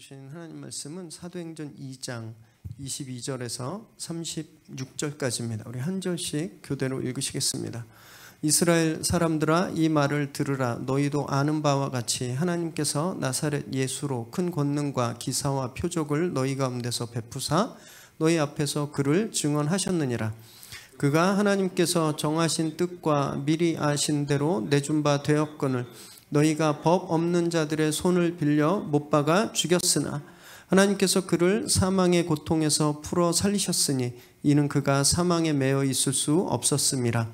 주신 하나님 말씀은 사도행전 2장 22절에서 36절까지입니다. 우리 한 절씩 교대로 읽으시겠습니다. 이스라엘 사람들아 이 말을 들으라. 너희도 아는 바와 같이 하나님께서 나사렛 예수로 큰 권능과 기사와 표적을 너희 가운데서 베푸사 너희 앞에서 그를 증언하셨느니라. 그가 하나님께서 정하신 뜻과 미리 아신 대로 내준 바 되었거늘 너희가 법 없는 자들의 손을 빌려 못 박아 죽였으나 하나님께서 그를 사망의 고통에서 풀어 살리셨으니 이는 그가 사망에 매여 있을 수 없었음이라.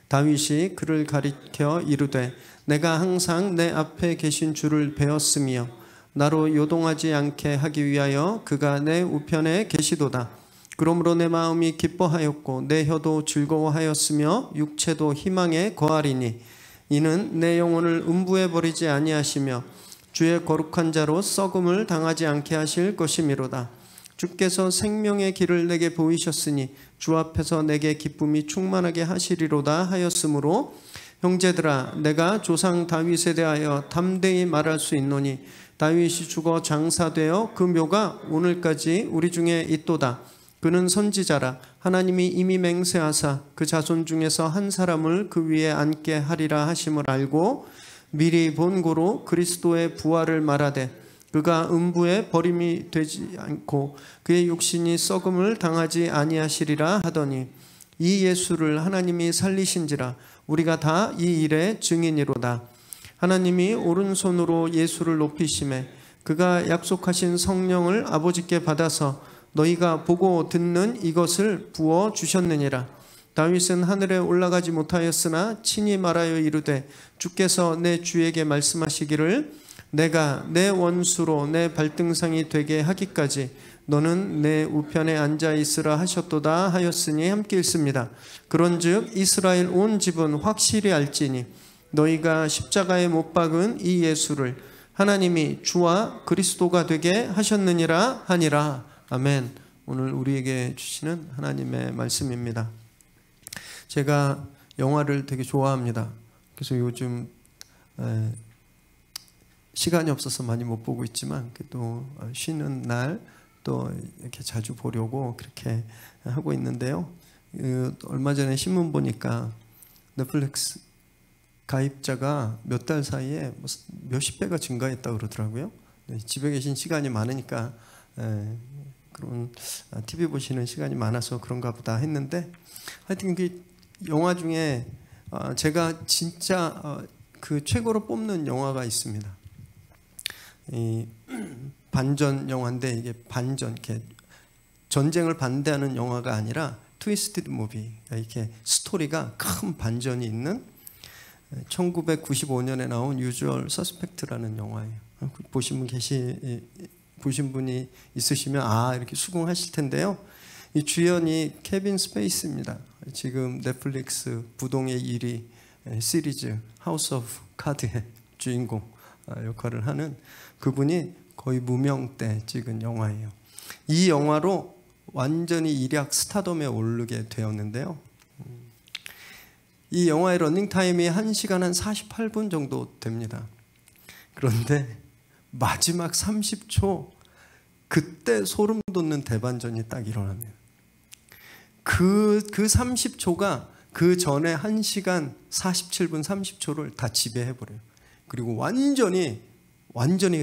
다윗이 그를 가리켜 이르되 내가 항상 내 앞에 계신 주를 배웠으며 나로 요동하지 않게 하기 위하여 그가 내 우편에 계시도다. 그러므로 내 마음이 기뻐하였고 내 혀도 즐거워하였으며 육체도 희망에 거하리니 이는 내 영혼을 음부에 버리지 아니하시며 주의 거룩한 자로 썩음을 당하지 않게 하실 것이미로다. 주께서 생명의 길을 내게 보이셨으니 주 앞에서 내게 기쁨이 충만하게 하시리로다 하였으므로 형제들아 내가 조상 다윗에 대하여 담대히 말할 수 있노니 다윗이 죽어 장사되어 그 묘가 오늘까지 우리 중에 있도다. 그는 선지자라. 하나님이 이미 맹세하사 그 자손 중에서 한 사람을 그 위에 앉게 하리라 하심을 알고 미리 본고로 그리스도의 부활을 말하되 그가 음부에 버림이 되지 않고 그의 육신이 썩음을 당하지 아니하시리라 하더니 이 예수를 하나님이 살리신지라. 우리가 다 이 일의 증인이로다. 하나님이 오른손으로 예수를 높이심에 그가 약속하신 성령을 아버지께 받아서 너희가 보고 듣는 이것을 부어 주셨느니라. 다윗은 하늘에 올라가지 못하였으나 친히 말하여 이르되 주께서 내 주에게 말씀하시기를 내가 내 원수로 내 발등상이 되게 하기까지 너는 내 우편에 앉아 있으라 하셨도다 하였으니 함께 읽습니다. 그런즉 이스라엘 온 집은 확실히 알지니 너희가 십자가에 못 박은 이 예수를 하나님이 주와 그리스도가 되게 하셨느니라 하니라. 아멘. 오늘 우리에게 주시는 하나님의 말씀입니다. 제가 영화를 되게 좋아합니다. 그래서 요즘 시간이 없어서 많이 못 보고 있지만 또 쉬는 날 또 이렇게 자주 보려고 그렇게 하고 있는데요. 얼마 전에 신문 보니까 넷플릭스 가입자가 몇 달 사이에 몇십 배가 증가했다고 그러더라고요. 집에 계신 시간이 많으니까 그런 TV 보시는 시간이 많아서 그런가 보다 했는데 하여튼 그 영화 중에 제가 진짜 그 최고로 뽑는 영화가 있습니다. 이 반전 영화인데 이게 반전 이렇게 전쟁을 반대하는 영화가 아니라 트위스티드 무비 이렇게 스토리가 큰 반전이 있는 1995년에 나온 유주얼 서스펙트라는 영화예요. 보신 분이 있으시면 이렇게 수긍하실 텐데요. 이 주연이 케빈 스페이스입니다. 지금 넷플릭스 부동의 1위 시리즈 하우스 오브 카드의 주인공 역할을 하는 그분이 거의 무명 때 찍은 영화예요. 이 영화로 완전히 일약 스타덤에 오르게 되었는데요. 이 영화의 러닝타임이 1시간 한 48분 정도 됩니다. 그런데 마지막 30초 그때 소름 돋는 대반전이 딱 일어납니다. 그 30초가 그 전에 1시간 47분 30초를 다 지배해버려요. 그리고 완전히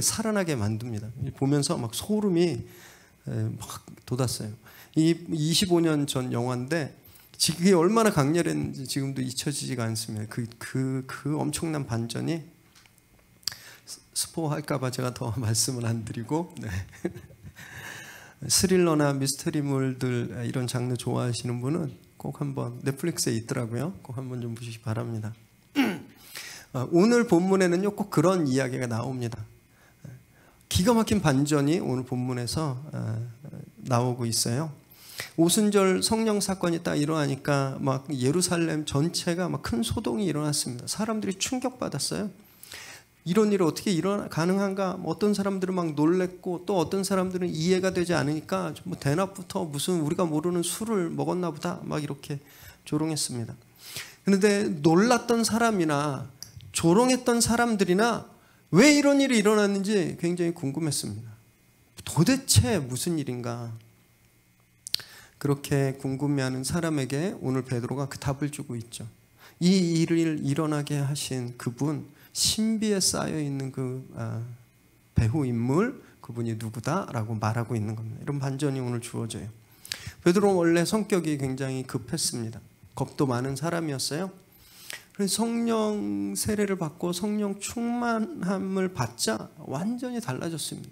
살아나게 만듭니다. 보면서 막 소름이 막 돋았어요. 이 25년 전 영화인데 그게 얼마나 강렬했는지 지금도 잊혀지지가 않습니다. 그 엄청난 반전이 스포할까봐 제가 더 말씀을 안 드리고 스릴러나 미스터리물들 이런 장르 좋아하시는 분은 꼭 한번 넷플릭스에 있더라고요. 꼭 한번 좀 보시기 바랍니다. 오늘 본문에는요 꼭 그런 이야기가 나옵니다. 기가 막힌 반전이 오늘 본문에서 나오고 있어요. 오순절 성령 사건이 딱 일어나니까 막 예루살렘 전체가 막 큰 소동이 일어났습니다. 사람들이 충격받았어요. 이런 일이 어떻게 가능한가? 어떤 사람들은 막 놀랬고 또 어떤 사람들은 이해가 되지 않으니까 뭐 대낮부터 무슨 우리가 모르는 술을 먹었나 보다 막 이렇게 조롱했습니다. 그런데 놀랐던 사람이나 조롱했던 사람들이나 왜 이런 일이 일어났는지 굉장히 궁금했습니다. 도대체 무슨 일인가? 그렇게 궁금해하는 사람에게 오늘 베드로가 그 답을 주고 있죠. 이 일을 일어나게 하신 그분, 신비에 쌓여있는 그 배후 인물, 그분이 누구다라고 말하고 있는 겁니다. 이런 반전이 오늘 주어져요. 베드로는 원래 성격이 굉장히 급했습니다. 겁도 많은 사람이었어요. 그래서 성령 세례를 받고 성령 충만함을 받자 완전히 달라졌습니다.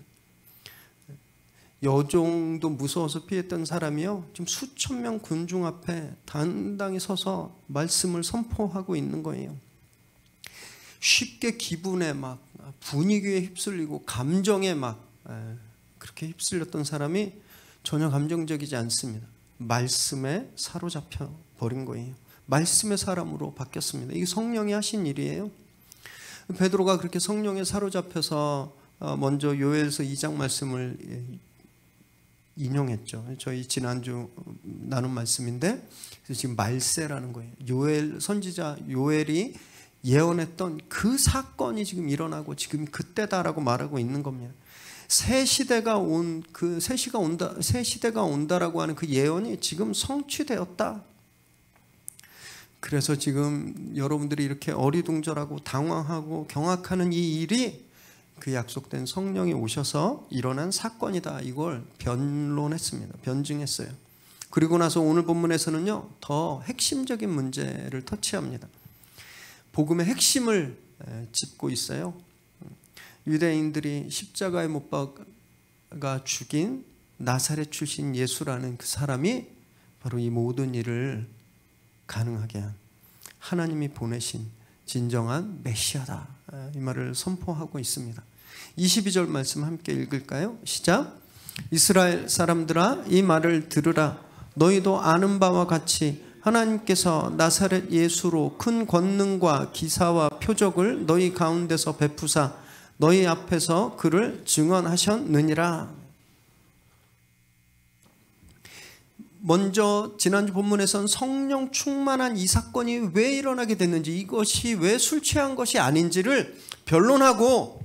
여종도 무서워서 피했던 사람이요, 지금 수천 명 군중 앞에 당당히 서서 말씀을 선포하고 있는 거예요. 쉽게 기분에 막 분위기에 휩쓸리고 감정에 막 그렇게 휩쓸렸던 사람이 전혀 감정적이지 않습니다. 말씀에 사로잡혀 버린 거예요. 말씀의 사람으로 바뀌었습니다. 이게 성령이 하신 일이에요. 베드로가 그렇게 성령에 사로잡혀서 먼저 요엘서 2장 말씀을 인용했죠. 저희 지난주 나눈 말씀인데, 지금 말세라는 거예요. 요엘 선지자 요엘이 예언했던 그 사건이 지금 일어나고 지금 그때다라고 말하고 있는 겁니다. 새 시대가 온다라고 하는 그 예언이 지금 성취되었다. 그래서 지금 여러분들이 이렇게 어리둥절하고 당황하고 경악하는 이 일이 그 약속된 성령이 오셔서 일어난 사건이다. 이걸 변론했습니다. 변증했어요. 그리고 나서 오늘 본문에서는요, 더 핵심적인 문제를 터치합니다. 복음의 핵심을 짚고 있어요. 유대인들이 십자가에 못 박아 죽인 나사렛 출신 예수라는 그 사람이 바로 이 모든 일을 가능하게 한 하나님이 보내신 진정한 메시아다. 이 말을 선포하고 있습니다. 22절 말씀 함께 읽을까요? 시작. 이스라엘 사람들아, 이 말을 들으라. 너희도 아는 바와 같이 하나님께서 나사렛 예수로 큰 권능과 기사와 표적을 너희 가운데서 베푸사 너희 앞에서 그를 증언하셨느니라. 먼저 지난주 본문에선 성령 충만한 이 사건이 왜 일어나게 됐는지, 이것이 왜 술 취한 것이 아닌지를 변론하고,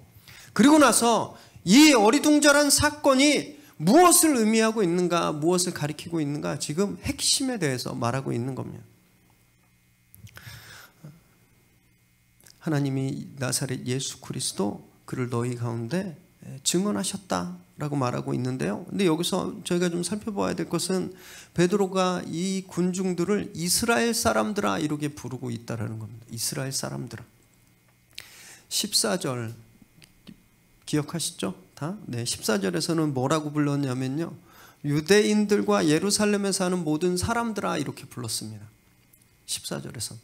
그리고 나서 이 어리둥절한 사건이 무엇을 의미하고 있는가, 무엇을 가리키고 있는가, 지금 핵심에 대해서 말하고 있는 겁니다. 하나님이 나사렛 예수 그리스도 그를 너희 가운데 증언하셨다라고 말하고 있는데요. 근데 여기서 저희가 좀 살펴봐야 될 것은 베드로가 이 군중들을 이스라엘 사람들아 이렇게 부르고 있다라는 겁니다. 이스라엘 사람들아. 14절 기억하시죠? 다? 네, 14절에서는 뭐라고 불렀냐면요, 유대인들과 예루살렘에 사는 모든 사람들아 이렇게 불렀습니다. 14절에선.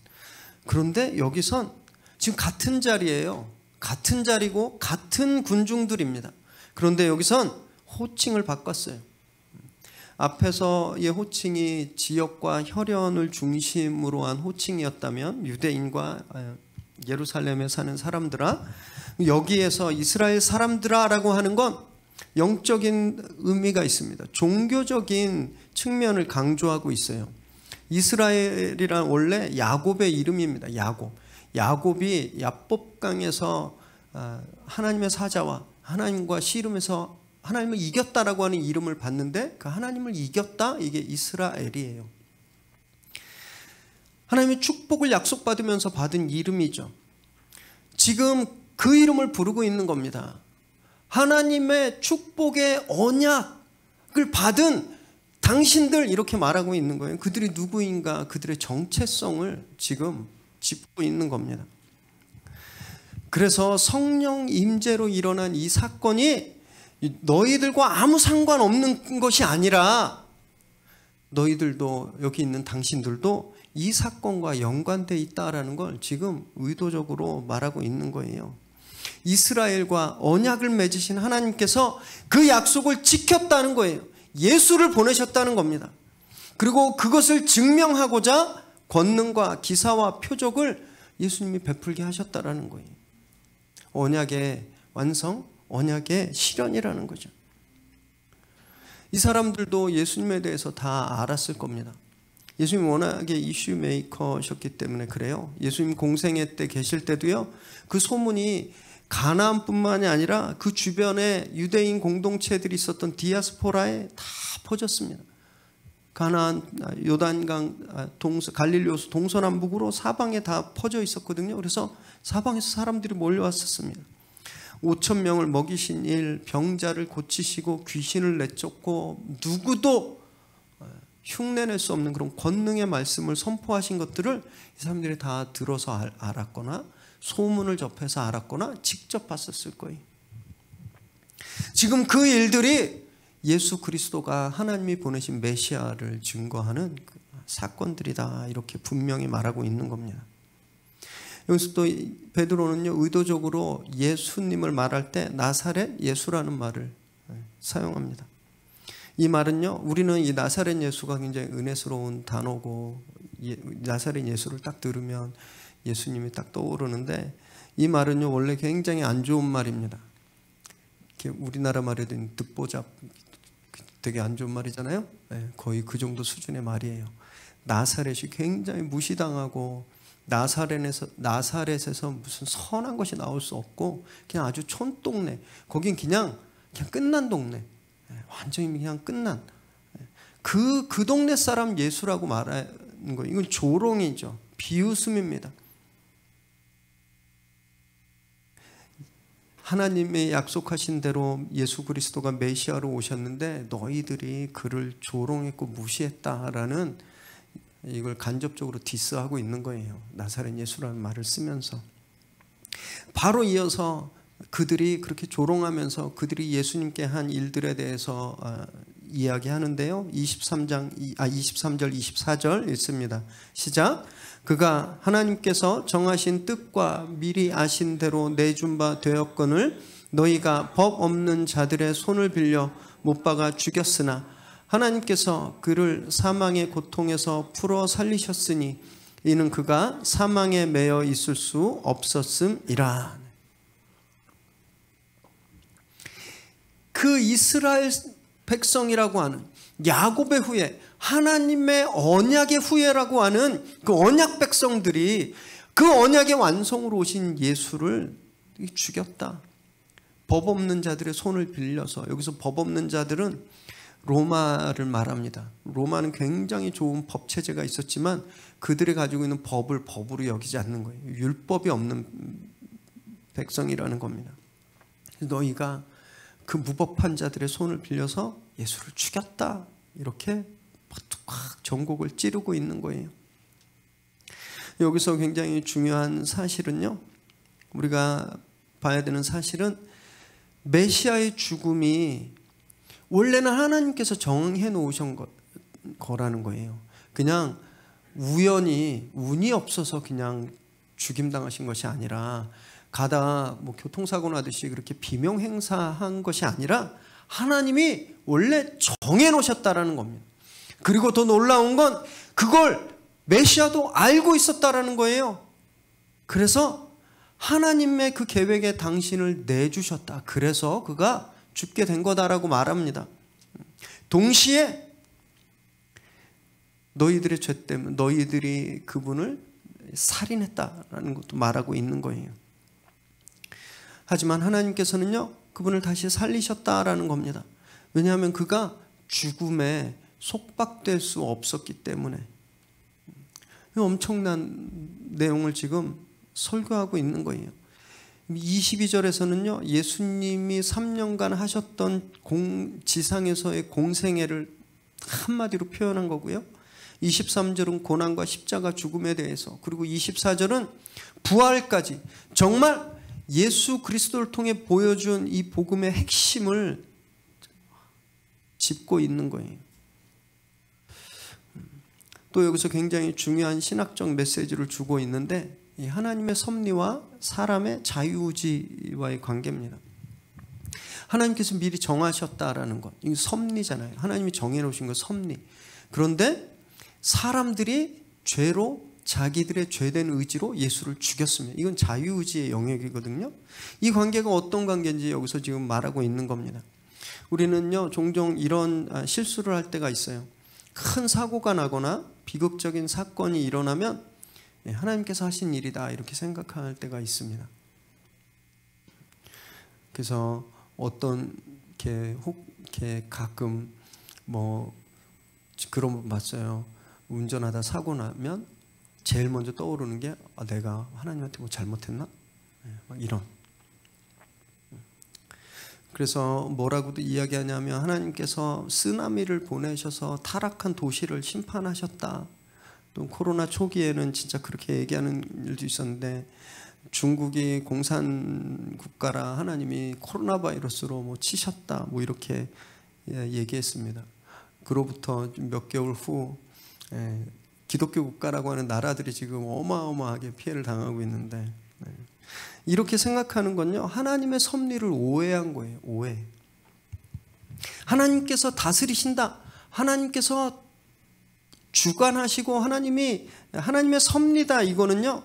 그런데 여기선 지금 같은 자리예요. 같은 자리고 같은 군중들입니다. 그런데 여기선 호칭을 바꿨어요. 앞에서의 호칭이 지역과 혈연을 중심으로 한 호칭이었다면 유대인과 예루살렘에 사는 사람들아, 여기에서 이스라엘 사람들아 라고 하는 건 영적인 의미가 있습니다. 종교적인 측면을 강조하고 있어요. 이스라엘이란 원래 야곱의 이름입니다. 야곱이 야복강에서 하나님의 사자와 하나님과 씨름해서 하나님을 이겼다라고 하는 이름을 받는데, 그 하나님을 이겼다, 이게 이스라엘이에요. 하나님의 축복을 약속받으면서 받은 이름이죠. 지금 그 이름을 부르고 있는 겁니다. 하나님의 축복의 언약을 받은 당신들, 이렇게 말하고 있는 거예요. 그들이 누구인가, 그들의 정체성을 지금 짚고 있는 겁니다. 그래서 성령 임재로 일어난 이 사건이 너희들과 아무 상관없는 것이 아니라, 너희들도, 여기 있는 당신들도 이 사건과 연관되어 있다라는 걸 지금 의도적으로 말하고 있는 거예요. 이스라엘과 언약을 맺으신 하나님께서 그 약속을 지켰다는 거예요. 예수를 보내셨다는 겁니다. 그리고 그것을 증명하고자 권능과 기사와 표적을 예수님이 베풀게 하셨다라는 거예요. 언약의 완성, 언약의 실현이라는 거죠. 이 사람들도 예수님에 대해서 다 알았을 겁니다. 예수님 워낙에 이슈 메이커셨기 때문에 그래요. 예수님 공생애 때 계실 때도요, 그 소문이 가나안뿐만이 아니라 그 주변에 유대인 공동체들이 있었던 디아스포라에 다 퍼졌습니다. 가나안, 요단강, 갈릴리 호수 동서남북으로 사방에 다 퍼져 있었거든요. 그래서 사방에서 사람들이 몰려왔었습니다. 5천 명을 먹이신 일, 병자를 고치시고 귀신을 내쫓고 누구도 흉내낼 수 없는 그런 권능의 말씀을 선포하신 것들을 이 사람들이 다 들어서 알았거나 소문을 접해서 알았거나 직접 봤었을 거예요. 지금 그 일들이 예수 그리스도가 하나님이 보내신 메시아를 증거하는 사건들이다, 이렇게 분명히 말하고 있는 겁니다. 여기서 또 베드로는요, 의도적으로 예수님을 말할 때 나사렛 예수라는 말을 사용합니다. 이 말은요, 우리는 이 나사렛 예수가 굉장히 은혜스러운 단어고 나사렛 예수를 딱 들으면 예수님이 딱 떠오르는데, 이 말은요 원래 굉장히 안 좋은 말입니다. 우리나라 말에도 듣보잡, 되게 안 좋은 말이잖아요. 네, 거의 그 정도 수준의 말이에요. 나사렛이 굉장히 무시당하고 나사렛에서 무슨 선한 것이 나올 수 없고 그냥 아주 촌동네, 거긴 그냥 끝난 동네, 완전히 그냥 끝난 그 동네 사람 예수라고 말하는 거예요. 이건 조롱이죠. 비웃음입니다. 하나님의 약속하신 대로 예수 그리스도가 메시아로 오셨는데 너희들이 그를 조롱했고 무시했다라는, 이걸 간접적으로 디스하고 있는 거예요. 나사렛 예수라는 말을 쓰면서. 바로 이어서 그들이 그렇게 조롱하면서 그들이 예수님께 한 일들에 대해서 이야기하는데요. 23절 24절 읽습니다. 시작. 그가 하나님께서 정하신 뜻과 미리 아신 대로 내준 바 되었거늘 너희가 법 없는 자들의 손을 빌려 못 박아 죽였으나 하나님께서 그를 사망의 고통에서 풀어 살리셨으니 이는 그가 사망에 매여 있을 수 없었음이라. 그 이스라엘 백성이라고 하는 야곱의 후예, 하나님의 언약의 후예라고 하는 그 언약 백성들이 그 언약의 완성으로 오신 예수를 죽였다. 법 없는 자들의 손을 빌려서, 여기서 법 없는 자들은 로마를 말합니다. 로마는 굉장히 좋은 법 체제가 있었지만 그들이 가지고 있는 법을 법으로 여기지 않는 거예요. 율법이 없는 백성이라는 겁니다. 너희가 그 무법한 자들의 손을 빌려서 예수를 죽였다, 이렇게 확 전곡을 찌르고 있는 거예요. 여기서 굉장히 중요한 사실은요, 우리가 봐야 되는 사실은 메시아의 죽음이 원래는 하나님께서 정해 놓으신 거라는 거예요. 그냥 우연히 운이 없어서 그냥 죽임당하신 것이 아니라 가다 교통사고 나듯이 그렇게 비명 행사한 것이 아니라 하나님이 원래 정해 놓으셨다라는 겁니다. 그리고 더 놀라운 건 그걸 메시아도 알고 있었다라는 거예요. 그래서 하나님의 그 계획에 당신을 내주셨다. 그래서 그가 죽게 된 거다라고 말합니다. 동시에 너희들의 죄 때문에 너희들이 그분을 살인했다라는 것도 말하고 있는 거예요. 하지만 하나님께서는요, 그분을 다시 살리셨다라는 겁니다. 왜냐하면 그가 죽음에 속박될 수 없었기 때문에. 엄청난 내용을 지금 설교하고 있는 거예요. 22절에서는요, 예수님이 3년간 하셨던 지상에서의 공생애를 한마디로 표현한 거고요. 23절은 고난과 십자가 죽음에 대해서, 그리고 24절은 부활까지, 정말 예수 그리스도를 통해 보여준 이 복음의 핵심을 짚고 있는 거예요. 또 여기서 굉장히 중요한 신학적 메시지를 주고 있는데, 이 하나님의 섭리와 사람의 자유의지와의 관계입니다. 하나님께서 미리 정하셨다라는 것, 이게 섭리잖아요. 하나님이 정해놓으신 것, 섭리. 그런데 사람들이 죄로, 자기들의 죄된 의지로 예수를 죽였습니다. 이건 자유의지의 영역이거든요. 이 관계가 어떤 관계인지 여기서 지금 말하고 있는 겁니다. 우리는요, 종종 이런 실수를 할 때가 있어요. 큰 사고가 나거나 비극적인 사건이 일어나면 하나님께서 하신 일이다, 이렇게 생각할 때가 있습니다. 그래서 어떤 이렇게 가끔 뭐 그런 분 봤어요. 운전하다 사고 나면 제일 먼저 떠오르는 게 내가 하나님한테 뭐 잘못했나? 막 이런. 그래서 뭐라고도 이야기하냐면 하나님께서 쓰나미를 보내셔서 타락한 도시를 심판하셨다. 또 코로나 초기에는 진짜 그렇게 얘기하는 일도 있었는데 중국이 공산 국가라 하나님이 코로나 바이러스로 뭐 치셨다. 뭐 이렇게 얘기했습니다. 그로부터 몇 개월 후 기독교 국가라고 하는 나라들이 지금 어마어마하게 피해를 당하고 있는데 이렇게 생각하는 건요, 하나님의 섭리를 오해한 거예요. 오해. 하나님께서 다스리신다. 하나님께서 주관하시고 하나님의 섭리다. 이거는요,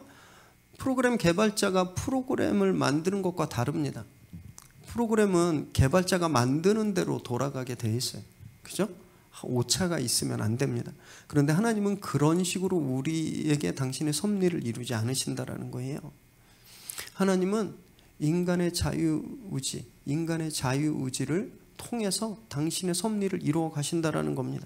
프로그램 개발자가 프로그램을 만드는 것과 다릅니다. 프로그램은 개발자가 만드는 대로 돌아가게 돼 있어요. 그죠? 오차가 있으면 안 됩니다. 그런데 하나님은 그런 식으로 우리에게 당신의 섭리를 이루지 않으신다라는 거예요. 하나님은 인간의 자유의지를 통해서 당신의 섭리를 이루어 가신다라는 겁니다.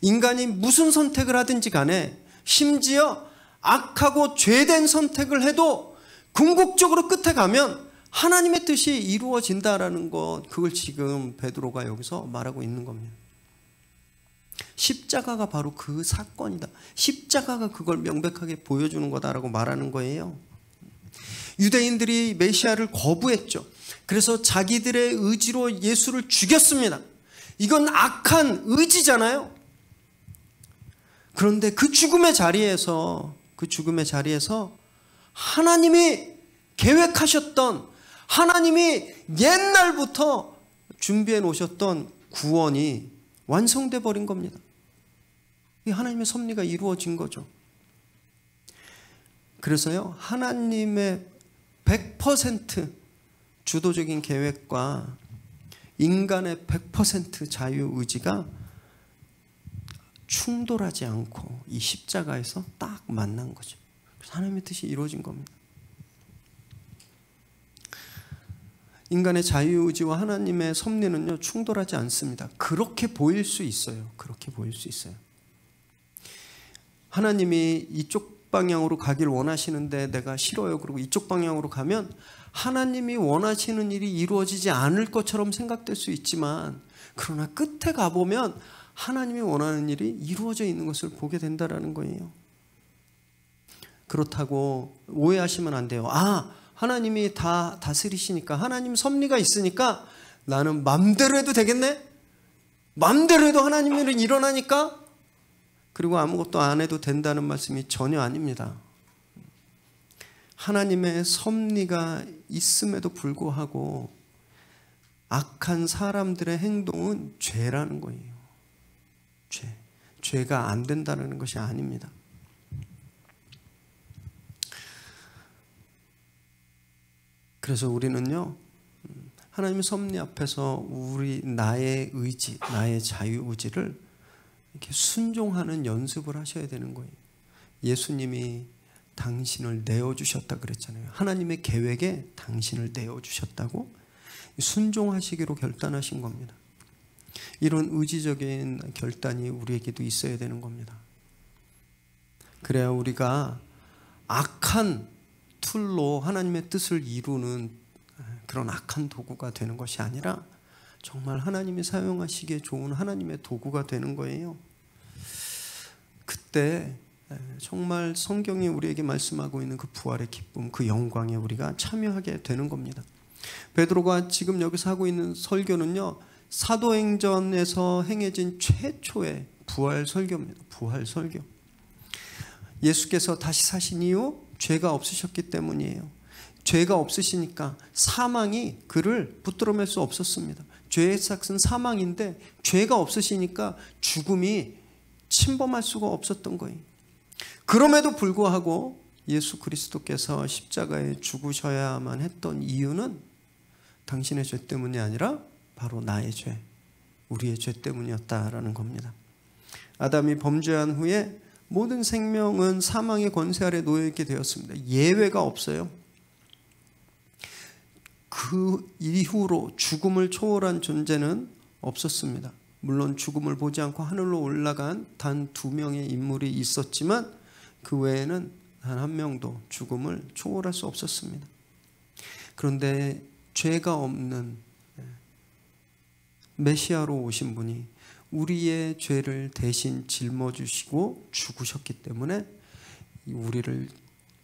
인간이 무슨 선택을 하든지 간에 심지어 악하고 죄된 선택을 해도 궁극적으로 끝에 가면 하나님의 뜻이 이루어진다라는 것, 그걸 지금 베드로가 여기서 말하고 있는 겁니다. 십자가가 바로 그 사건이다. 십자가가 그걸 명백하게 보여주는 거다라고 말하는 거예요. 유대인들이 메시아를 거부했죠. 그래서 자기들의 의지로 예수를 죽였습니다. 이건 악한 의지잖아요. 그런데 그 죽음의 자리에서 하나님이 계획하셨던, 하나님이 옛날부터 준비해 놓으셨던 구원이 완성돼 버린 겁니다. 이 하나님의 섭리가 이루어진 거죠. 그래서요, 하나님의 100% 주도적인 계획과 인간의 100% 자유의지가 충돌하지 않고 이 십자가에서 딱 만난 거죠. 그래서 하나님의 뜻이 이루어진 겁니다. 인간의 자유의지와 하나님의 섭리는요, 충돌하지 않습니다. 그렇게 보일 수 있어요. 그렇게 보일 수 있어요. 하나님이 이쪽 방향으로 가길 원하시는데 내가 싫어요. 그리고 이쪽 방향으로 가면 하나님이 원하시는 일이 이루어지지 않을 것처럼 생각될 수 있지만, 그러나 끝에 가보면 하나님이 원하는 일이 이루어져 있는 것을 보게 된다는 거예요. 그렇다고 오해하시면 안 돼요. 하나님이 다 다스리시니까, 하나님 섭리가 있으니까 나는 맘대로 해도 되겠네? 맘대로 해도 하나님 일은 일어나니까? 그리고 아무것도 안 해도 된다는 말씀이 전혀 아닙니다. 하나님의 섭리가 있음에도 불구하고 악한 사람들의 행동은 죄라는 거예요. 죄가 안 된다는 것이 아닙니다. 그래서 우리는요, 하나님의 섭리 앞에서 나의 의지, 나의 자유의지를 이렇게 순종하는 연습을 하셔야 되는 거예요. 예수님이 당신을 내어주셨다 그랬잖아요. 하나님의 계획에 당신을 내어주셨다고 순종하시기로 결단하신 겁니다. 이런 의지적인 결단이 우리에게도 있어야 되는 겁니다. 그래야 우리가 악한 툴로 하나님의 뜻을 이루는 그런 악한 도구가 되는 것이 아니라 정말 하나님이 사용하시기에 좋은 하나님의 도구가 되는 거예요. 그때 정말 성경이 우리에게 말씀하고 있는 그 부활의 기쁨, 그 영광에 우리가 참여하게 되는 겁니다. 베드로가 지금 여기서 하고 있는 설교는요, 사도행전에서 행해진 최초의 부활 설교입니다. 부활 설교. 예수께서 다시 사신 이유 죄가 없으셨기 때문이에요. 죄가 없으시니까 사망이 그를 붙들어맬 수 없었습니다. 죄의 삭은 사망인데 죄가 없으시니까 죽음이 침범할 수가 없었던 거예요. 그럼에도 불구하고 예수 그리스도께서 십자가에 죽으셔야만 했던 이유는 당신의 죄 때문이 아니라 바로 나의 죄, 우리의 죄 때문이었다라는 겁니다. 아담이 범죄한 후에 모든 생명은 사망의 권세 아래 놓여 있게 되었습니다. 예외가 없어요. 그 이후로 죽음을 초월한 존재는 없었습니다. 물론 죽음을 보지 않고 하늘로 올라간 단 2명의 인물이 있었지만 그 외에는 단 한 명도 죽음을 초월할 수 없었습니다. 그런데 죄가 없는 메시아로 오신 분이 우리의 죄를 대신 짊어지시고 죽으셨기 때문에 우리를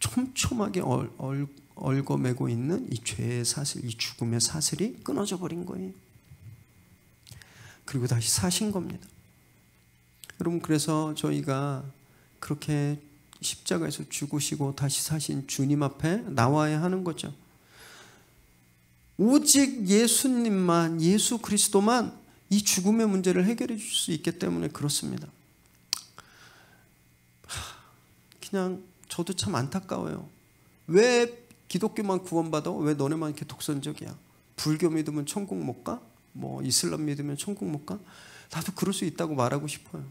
촘촘하게 얽어매고 있는 이 죄의 사슬, 이 죽음의 사슬이 끊어져 버린 거예요. 그리고 다시 사신 겁니다. 여러분, 그래서 저희가 그렇게 십자가에서 죽으시고 다시 사신 주님 앞에 나와야 하는 거죠. 오직 예수님만, 예수 그리스도만 이 죽음의 문제를 해결해 줄 수 있기 때문에 그렇습니다. 그냥 저도 참 안타까워요. 왜 기독교만 구원받아? 왜 너네만 이렇게 독선적이야? 불교 믿으면 천국 못 가? 뭐 이슬람 믿으면 천국 못 가? 나도 그럴 수 있다고 말하고 싶어요.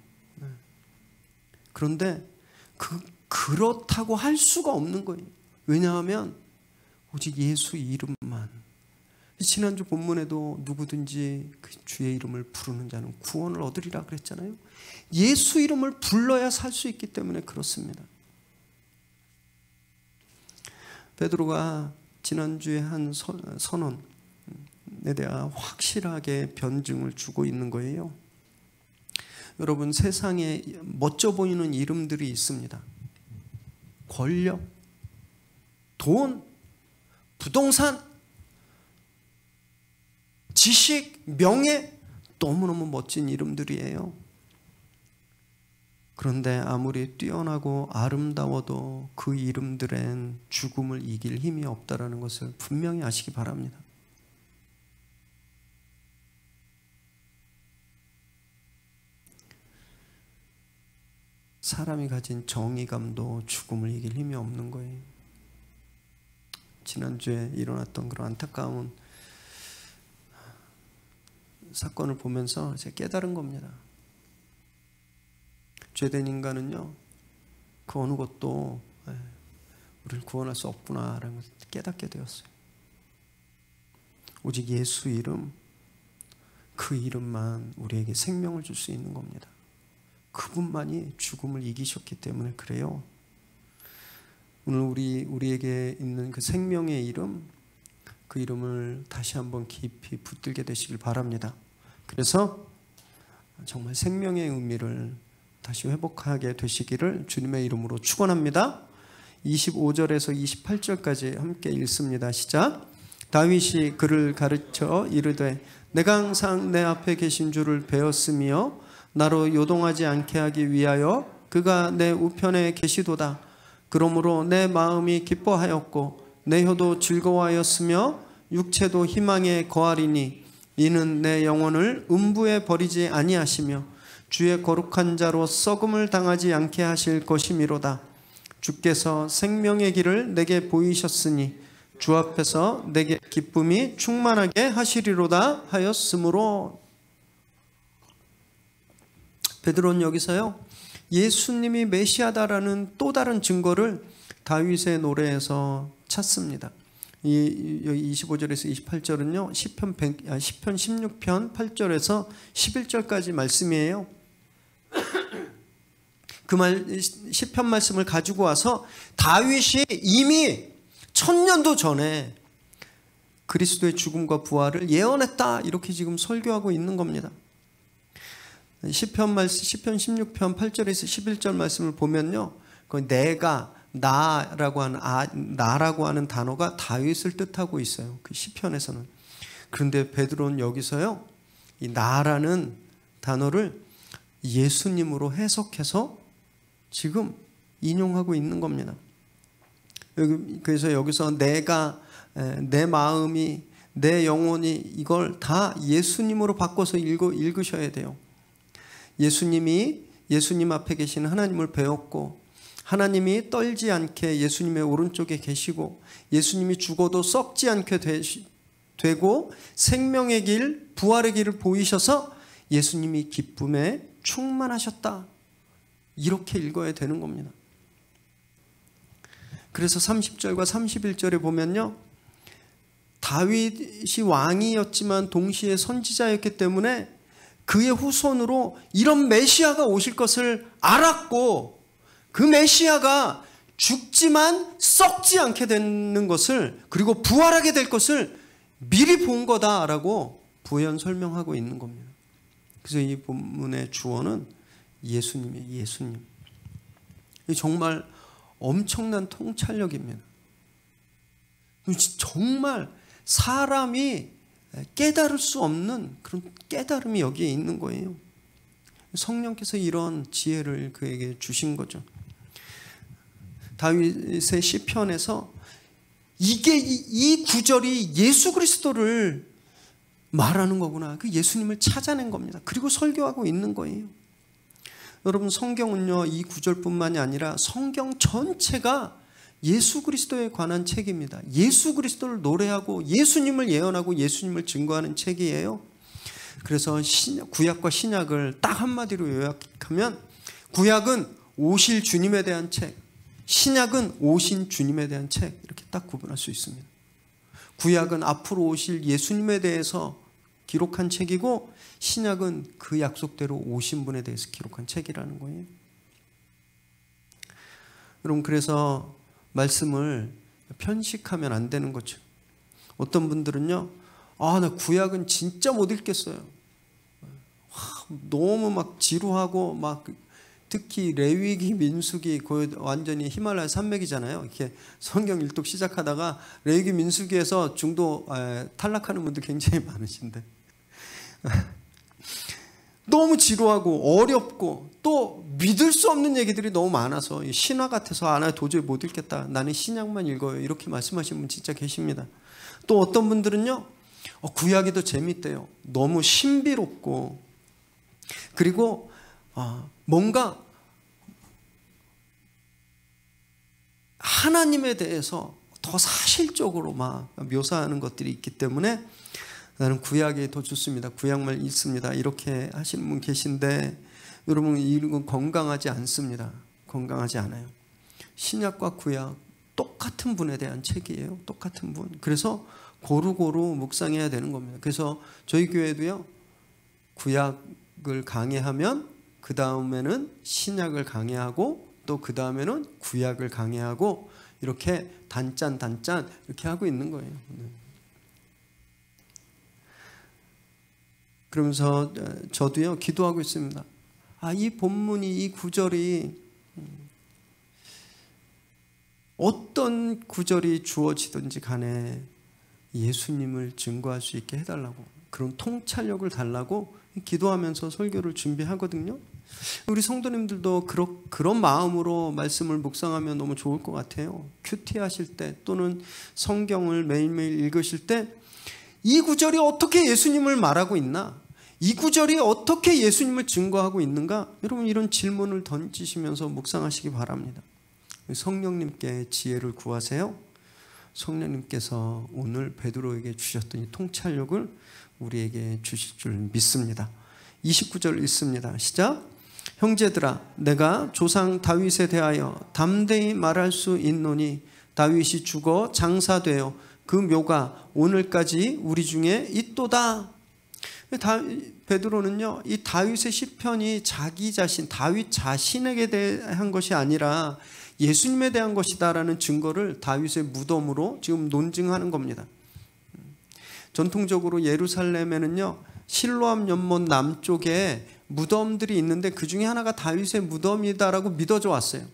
그런데 그렇다고 할 수가 없는 거예요. 왜냐하면 오직 예수 이름만. 지난주 본문에도 누구든지 그 주의 이름을 부르는 자는 구원을 얻으리라 그랬잖아요. 예수 이름을 불러야 살 수 있기 때문에 그렇습니다. 베드로가 지난주에 한 선언에 대한 확실하게 변증을 주고 있는 거예요. 여러분, 세상에 멋져 보이는 이름들이 있습니다. 권력, 돈, 부동산, 지식, 명예, 너무너무 멋진 이름들이에요. 그런데 아무리 뛰어나고 아름다워도 그 이름들엔 죽음을 이길 힘이 없다는 것을 분명히 아시기 바랍니다. 사람이 가진 정의감도 죽음을 이길 힘이 없는 거예요. 지난주에 일어났던 그런 안타까운 사건을 보면서 제가 깨달은 겁니다. 죄된 인간은요, 그 어느 것도 우리를 구원할 수 없구나라는 것을 깨닫게 되었어요. 오직 예수 이름, 그 이름만 우리에게 생명을 줄 수 있는 겁니다. 그분만이 죽음을 이기셨기 때문에 그래요. 오늘 우리에게 있는 그 생명의 이름, 그 이름을 다시 한번 깊이 붙들게 되시길 바랍니다. 그래서 정말 생명의 의미를 다시 회복하게 되시기를 주님의 이름으로 축원합니다. 25절에서 28절까지 함께 읽습니다. 시작. 다윗이 그를 가르쳐 이르되 내가 항상 내 앞에 계신 줄을 배웠으며 나로 요동하지 않게 하기 위하여 그가 내 우편에 계시도다. 그러므로 내 마음이 기뻐하였고 내 혀도 즐거워하였으며 육체도 희망에 거하리니 이는 내 영혼을 음부에 버리지 아니하시며 주의 거룩한 자로 썩음을 당하지 않게 하실 것이미로다. 주께서 생명의 길을 내게 보이셨으니 주 앞에서 내게 기쁨이 충만하게 하시리로다 하였으므로. 베드로는 여기서요, 예수님이 메시아다라는 또 다른 증거를 다윗의 노래에서 찾습니다. 이 25절에서 28절은요 시편 16편 8절에서 11절까지 말씀이에요. 그 시편 말씀을 가지고 와서 다윗이 이미 1000년도 전에 그리스도의 죽음과 부활을 예언했다, 이렇게 지금 설교하고 있는 겁니다. 시편 16편 8절에서 11절 말씀을 보면요, 내가, 나라고 하는 단어가 다윗을 뜻하고 있어요, 그 시편에서는. 그런데 베드로는 여기서요, 이 나라는 단어를 예수님으로 해석해서 지금 인용하고 있는 겁니다. 그래서 여기서 내가, 내 마음이, 내 영혼이, 이걸 다 예수님으로 바꿔서 읽으셔야 돼요. 예수님 앞에 계신 하나님을 배웠고, 하나님이 떨지 않게 예수님의 오른쪽에 계시고, 예수님이 죽어도 썩지 않게 되고 생명의 길, 부활의 길을 보이셔서 예수님이 기쁨에 충만하셨다, 이렇게 읽어야 되는 겁니다. 그래서 30절과 31절에 보면요, 다윗이 왕이었지만 동시에 선지자였기 때문에 그의 후손으로 이런 메시아가 오실 것을 알았고, 그 메시아가 죽지만 썩지 않게 되는 것을, 그리고 부활하게 될 것을 미리 본 거다라고 부연 설명하고 있는 겁니다. 그래서 이 본문의 주어는 예수님이에요. 예수님. 정말 엄청난 통찰력입니다. 정말 사람이 깨달을 수 없는 그런 깨달음이 여기에 있는 거예요. 성령께서 이런 지혜를 그에게 주신 거죠. 다윗의 시편에서 이 구절이 예수 그리스도를 말하는 거구나. 그 예수님을 찾아낸 겁니다. 그리고 설교하고 있는 거예요. 여러분, 성경은요, 이 구절뿐만이 아니라 성경 전체가 예수 그리스도에 관한 책입니다. 예수 그리스도를 노래하고 예수님을 예언하고 예수님을 증거하는 책이에요. 그래서 구약과 신약을 딱 한마디로 요약하면, 구약은 오실 주님에 대한 책, 신약은 오신 주님에 대한 책, 이렇게 딱 구분할 수 있습니다. 구약은 앞으로 오실 예수님에 대해서 기록한 책이고, 신약은 그 약속대로 오신 분에 대해서 기록한 책이라는 거예요. 여러분, 그래서 말씀을 편식하면 안 되는 거죠. 어떤 분들은요, 나 구약은 진짜 못 읽겠어요. 너무 막 지루하고, 막 특히 레위기, 민수기, 완전히 히말라야 산맥이잖아요. 이렇게 성경 일독 시작하다가 레위기, 민수기에서 중도 탈락하는 분들 굉장히 많으신데, 너무 지루하고 어렵고 또 믿을 수 없는 얘기들이 너무 많아서 신화 같아서 나 도저히 못 읽겠다, 나는 신약만 읽어요, 이렇게 말씀하시는 분 진짜 계십니다. 또 어떤 분들은요, 구약이 더 재밌대요. 너무 신비롭고, 그리고 뭔가 하나님에 대해서 더 사실적으로 막 묘사하는 것들이 있기 때문에 나는 구약이 더 좋습니다, 구약만 읽습니다, 이렇게 하시는 분 계신데, 여러분, 이건 건강하지 않습니다. 건강하지 않아요. 신약과 구약 똑같은 분에 대한 책이에요. 똑같은 분. 그래서 고루고루 묵상해야 되는 겁니다. 그래서 저희 교회도요, 구약을 강해하면 그 다음에는 신약을 강해하고 또 그 다음에는 구약을 강해하고, 이렇게 단짠 이렇게 하고 있는 거예요. 그러면서 저도요, 기도하고 있습니다. 이 본문이, 이 구절이, 어떤 구절이 주어지든지 간에 예수님을 증거할 수 있게 해달라고, 그런 통찰력을 달라고 기도하면서 설교를 준비하거든요. 우리 성도님들도 그런 마음으로 말씀을 묵상하면 너무 좋을 것 같아요. 큐티 하실 때, 또는 성경을 매일매일 읽으실 때, 이 구절이 어떻게 예수님을 말하고 있나? 이 구절이 어떻게 예수님을 증거하고 있는가? 여러분, 이런 질문을 던지시면서 묵상하시기 바랍니다. 성령님께 지혜를 구하세요. 성령님께서 오늘 베드로에게 주셨던 이 통찰력을 우리에게 주실 줄 믿습니다. 29절 읽습니다. 시작. 형제들아, 내가 조상 다윗에 대하여 담대히 말할 수 있노니 다윗이 죽어 장사되어 그 묘가 오늘까지 우리 중에 있도다. 베드로는요, 이 다윗의 시편이 자기 자신, 다윗 자신에게 대한 것이 아니라 예수님에 대한 것이다라는 증거를 다윗의 무덤으로 지금 논증하는 겁니다. 전통적으로 예루살렘에는요, 실로암 연못 남쪽에 무덤들이 있는데 그 중에 하나가 다윗의 무덤이다라고 믿어져 왔어요.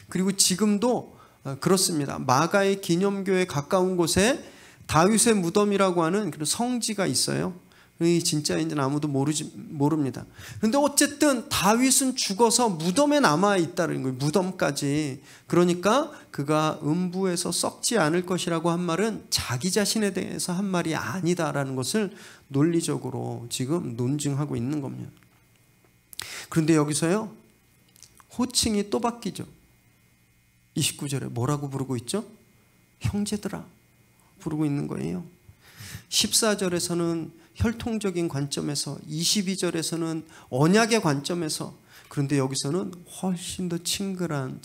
그리고 지금도 그렇습니다. 마가의 기념교에 가까운 곳에 다윗의 무덤이라고 하는 그런 성지가 있어요. 이 진짜인지는 아무도 모릅니다. 그런데 어쨌든 다윗은 죽어서 무덤에 남아 있다는 거예요. 무덤까지. 그러니까 그가 음부에서 썩지 않을 것이라고 한 말은 자기 자신에 대해서 한 말이 아니다라는 것을 논리적으로 지금 논증하고 있는 겁니다. 그런데 여기서요, 호칭이 또 바뀌죠. 29절에 뭐라고 부르고 있죠? 형제들아 부르고 있는 거예요. 14절에서는 혈통적인 관점에서, 22절에서는 언약의 관점에서, 그런데 여기서는 훨씬 더 친근한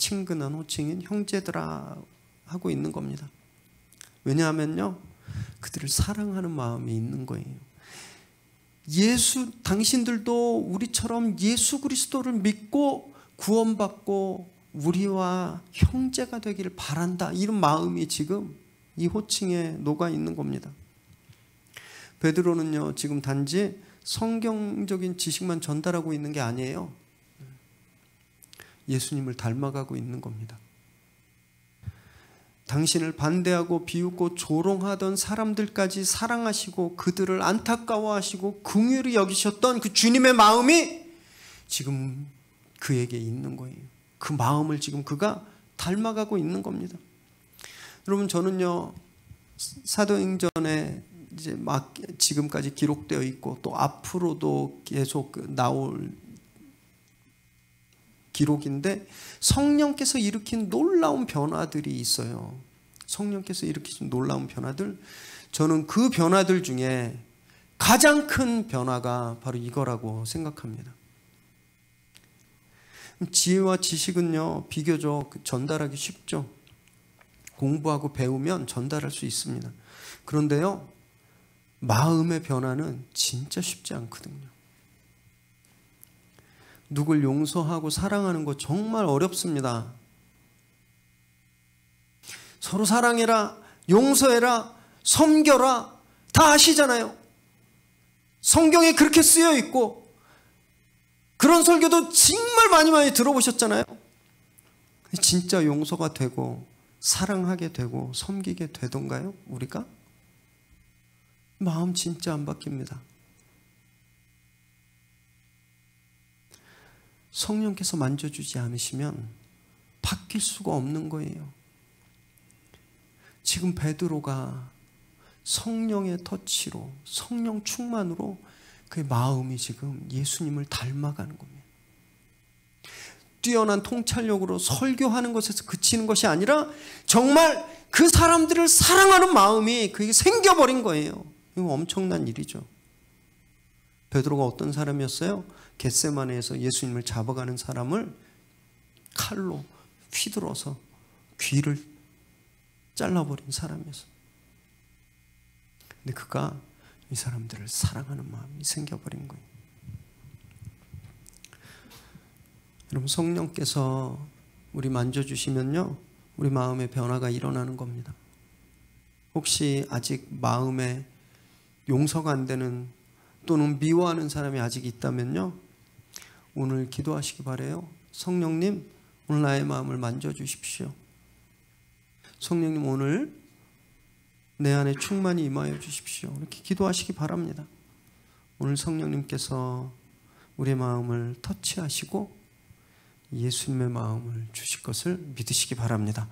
호칭인 형제들아 하고 있는 겁니다. 왜냐하면요, 그들을 사랑하는 마음이 있는 거예요. 당신들도 우리처럼 예수 그리스도를 믿고 구원받고 우리와 형제가 되기를 바란다. 이런 마음이 지금 이 호칭에 녹아 있는 겁니다. 베드로는요, 지금 단지 성경적인 지식만 전달하고 있는 게 아니에요. 예수님을 닮아가고 있는 겁니다. 당신을 반대하고 비웃고 조롱하던 사람들까지 사랑하시고 그들을 안타까워하시고 긍휼히 여기셨던 그 주님의 마음이 지금 그에게 있는 거예요. 그 마음을 지금 그가 닮아가고 있는 겁니다. 여러분, 저는요, 사도행전에 이제 막 지금까지 기록되어 있고 또 앞으로도 계속 나올 기록인데 성령께서 일으킨 놀라운 변화들이 있어요. 성령께서 일으키신 놀라운 변화들, 저는 그 변화들 중에 가장 큰 변화가 바로 이거라고 생각합니다. 지혜와 지식은요, 비교적 전달하기 쉽죠. 공부하고 배우면 전달할 수 있습니다. 그런데요, 마음의 변화는 진짜 쉽지 않거든요. 누굴 용서하고 사랑하는 거 정말 어렵습니다. 서로 사랑해라, 용서해라, 섬겨라, 다 아시잖아요. 성경에 그렇게 쓰여 있고 그런 설교도 정말 많이 들어보셨잖아요. 진짜 용서가 되고 사랑하게 되고 섬기게 되던가요? 우리가? 마음 진짜 안 바뀝니다. 성령께서 만져주지 않으시면 바뀔 수가 없는 거예요. 지금 베드로가 성령의 터치로, 성령 충만으로 그의 마음이 지금 예수님을 닮아가는 겁니다. 뛰어난 통찰력으로 설교하는 것에서 그치는 것이 아니라 정말 그 사람들을 사랑하는 마음이 그게 생겨버린 거예요. 이거 엄청난 일이죠. 베드로가 어떤 사람이었어요? 겟세마네에서 예수님을 잡아가는 사람을 칼로 휘둘러서 귀를 잘라버린 사람이었어요. 근데 그가 이 사람들을 사랑하는 마음이 생겨버린 거예요. 여러분, 성령께서 우리 만져주시면요, 우리 마음의 변화가 일어나는 겁니다. 혹시 아직 마음에 용서가 안 되는 또는 미워하는 사람이 아직 있다면요, 오늘 기도하시기 바라요. 성령님, 오늘 나의 마음을 만져주십시오. 성령님, 오늘 내 안에 충만히 임하여 주십시오. 이렇게 기도하시기 바랍니다. 오늘 성령님께서 우리의 마음을 터치하시고 예수님의 마음을 주실 것을 믿으시기 바랍니다.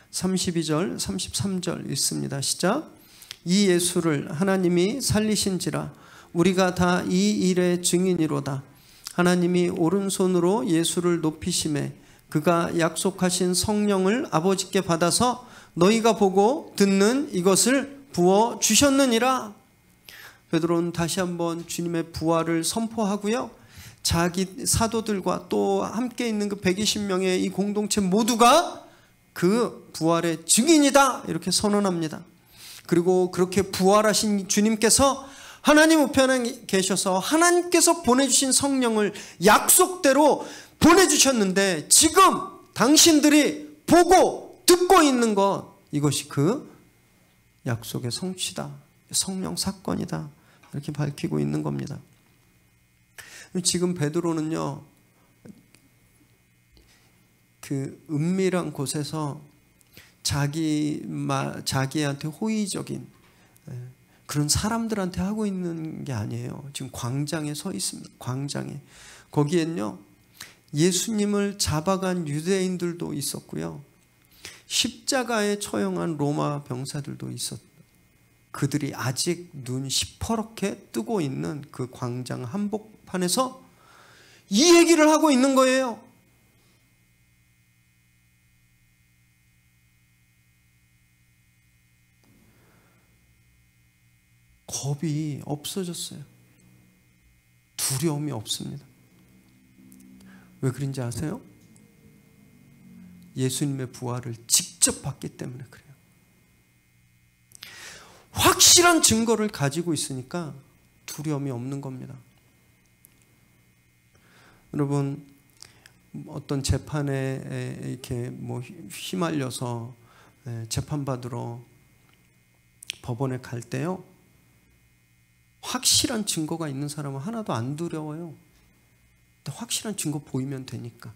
32절, 33절 읽습니다. 시작. 이 예수를 하나님이 살리신지라 우리가 다 이 일의 증인이로다. 하나님이 오른손으로 예수를 높이심에 그가 약속하신 성령을 아버지께 받아서 너희가 보고 듣는 이것을 부어 주셨느니라. 베드로는 다시 한번 주님의 부활을 선포하고요, 자기 사도들과 또 함께 있는 그 120명의 이 공동체 모두가 그 부활의 증인이다 이렇게 선언합니다. 그리고 그렇게 부활하신 주님께서 하나님 우편에 계셔서 하나님께서 보내주신 성령을 약속대로 보내주셨는데 지금 당신들이 보고 듣고 있는 것, 이것이 그 약속의 성취다, 성령 사건이다 이렇게 밝히고 있는 겁니다. 지금 베드로는요, 그 은밀한 곳에서 자기한테 호의적인 그런 사람들한테 하고 있는 게 아니에요. 지금 광장에 서 있습니다. 광장에. 거기엔요, 예수님을 잡아간 유대인들도 있었고요, 십자가에 처형한 로마 병사들도 있었고, 그들이 아직 눈 시퍼렇게 뜨고 있는 그 광장 한복판에서 이 얘기를 하고 있는 거예요. 겁이 없어졌어요. 두려움이 없습니다. 왜 그런지 아세요? 예수님의 부활을 직접 봤기 때문에 그래요. 확실한 증거를 가지고 있으니까 두려움이 없는 겁니다. 여러분, 어떤 재판에 이렇게 휘말려서 재판받으러 법원에 갈 때요, 확실한 증거가 있는 사람은 하나도 안 두려워요. 확실한 증거 보이면 되니까.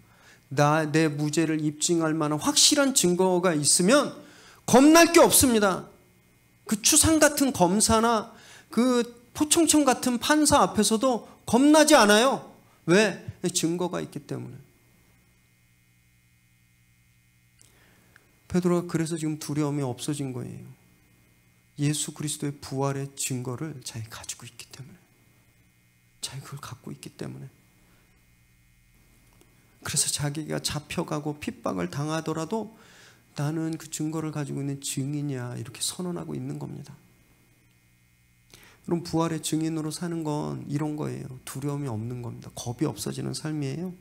내 무죄를 입증할 만한 확실한 증거가 있으면 겁날 게 없습니다. 그 추상 같은 검사나 그 포청청 같은 판사 앞에서도 겁나지 않아요. 왜? 증거가 있기 때문에. 베드로가 그래서 지금 두려움이 없어진 거예요. 예수 그리스도의 부활의 증거를 자기가 가지고 있기 때문에. 자기가 그걸 갖고 있기 때문에. 그래서 자기가 잡혀가고 핍박을 당하더라도 나는 그 증거를 가지고 있는 증인이야, 이렇게 선언하고 있는 겁니다. 그럼 부활의 증인으로 사는 건 이런 거예요. 두려움이 없는 겁니다. 겁이 없어지는 삶이에요.